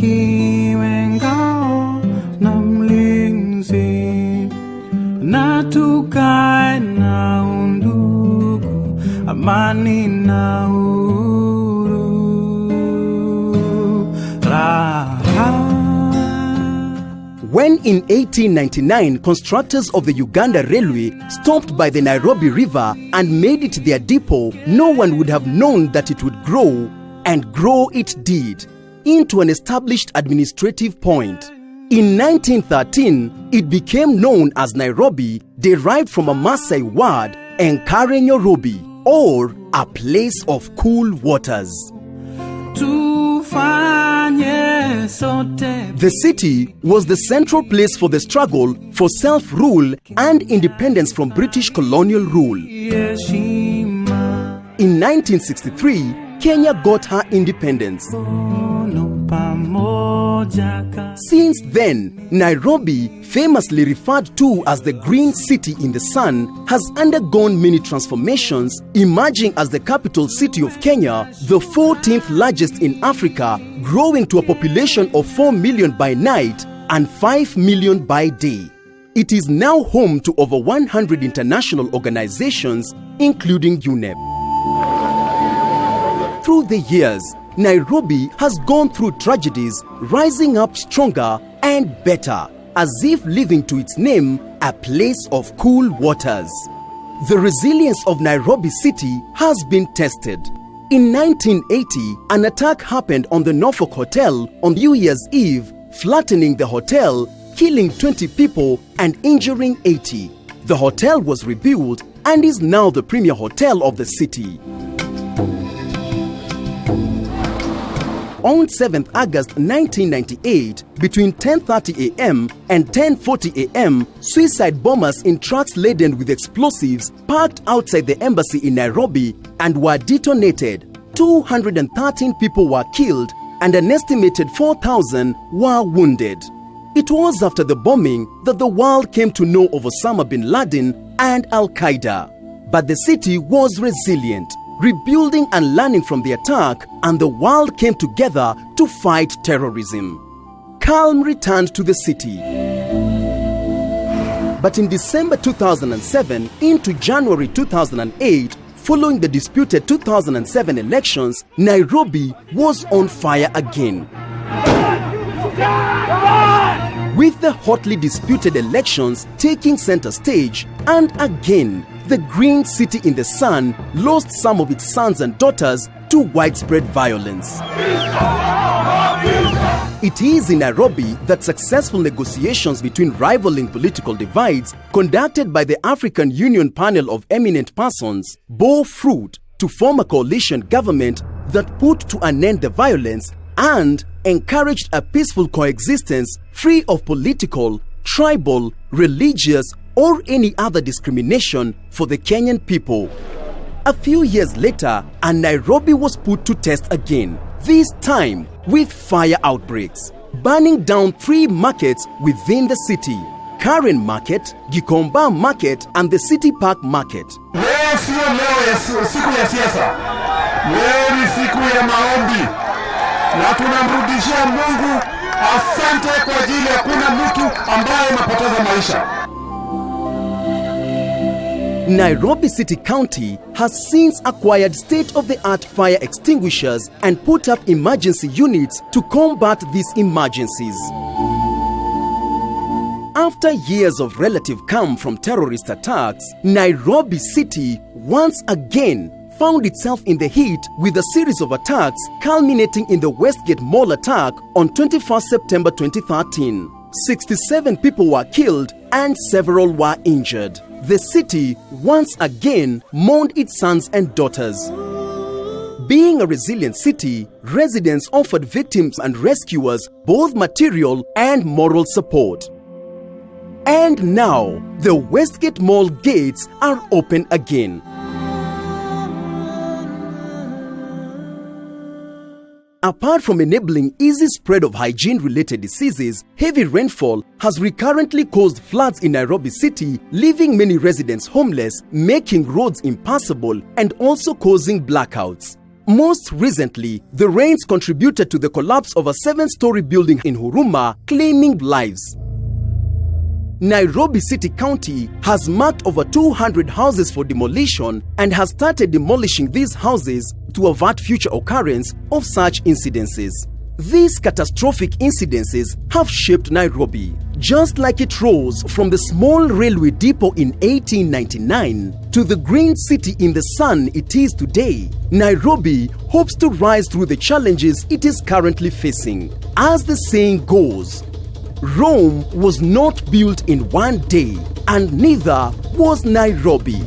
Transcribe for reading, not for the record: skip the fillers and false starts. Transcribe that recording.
kiwe ngao na mlinzi, na tukae na undugu, amani na uhuru, raha. When in 1899 constructors of the Uganda Railway stopped by the Nairobi River and made it their depot, no one would have known that it would grow, and grow it did, into an established administrative point. In 1913, it became known as Nairobi, derived from a Maasai word, NAIROBI, or a place of cool waters. The city was the central place for the struggle for self-rule and independence from British colonial rule. In 1963, Kenya got her independence. Since then, Nairobi, famously referred to as the Green City in the Sun, has undergone many transformations, emerging as the capital city of Kenya, the 14th largest in Africa, growing to a population of 4 million by night and 5 million by day. It is now home to over 100 international organizations, including UNEP. Through the years, Nairobi has gone through tragedies, rising up stronger and better, as if living to its name, a place of cool waters. The resilience of Nairobi city has been tested. In 1980, an attack happened on the Norfolk Hotel on New Year's Eve, flattening the hotel, killing 20 people and injuring 80. The hotel was rebuilt and is now the premier hotel of the city. On 7th August 1998, between 10:30 a.m. and 10:40 a.m., suicide bombers in trucks laden with explosives parked outside the embassy in Nairobi and were detonated. 213 people were killed and an estimated 4,000 were wounded. It was after the bombing that the world came to know of Osama bin Laden and Al-Qaeda. But the city was resilient, rebuilding and learning from the attack, and the world came together to fight terrorism. Calm returned to the city. But in December 2007 into January 2008, following the disputed 2007 elections, Nairobi was on fire again. With the hotly disputed elections taking center stage, and again, the Green City in the Sun lost some of its sons and daughters to widespread violence. It is in Nairobi that successful negotiations between rivaling political divides conducted by the African Union panel of eminent persons bore fruit to form a coalition government that put to an end the violence and encouraged a peaceful coexistence free of political, tribal, religious, or any other discrimination for the Kenyan people. A few years later, Nairobi was put to test again, this time with fire outbreaks, burning down 3 markets within the city: Karen Market, Gikomba Market, and the City Park Market. Leo sio leo siku ya siasa. Leo ni siku ya maombi. Na tunamrudishia Mungu asante kwa ajili ya kuna mtu ambaye amepoteza maisha. Nairobi City County has since acquired state-of-the-art fire extinguishers and put up emergency units to combat these emergencies. After years of relative calm from terrorist attacks, Nairobi City once again found itself in the heat with a series of attacks culminating in the Westgate Mall attack on 21st September 2013. 67 people were killed and several were injured. The city once again mourned its sons and daughters. Being a resilient city, residents offered victims and rescuers both material and moral support. And now, the Westgate Mall gates are open again. Apart from enabling easy spread of hygiene-related diseases, heavy rainfall has recurrently caused floods in Nairobi City, leaving many residents homeless, making roads impassable, and also causing blackouts. Most recently, the rains contributed to the collapse of a 7-story building in Huruma, claiming lives. Nairobi City County has marked over 200 houses for demolition and has started demolishing these houses to avert future occurrence of such incidences. These catastrophic incidences have shaped Nairobi. Just like it rose from the small railway depot in 1899 to the green city in the sun it is today, Nairobi hopes to rise through the challenges it is currently facing. As the saying goes, Rome was not built in one day, and neither was Nairobi.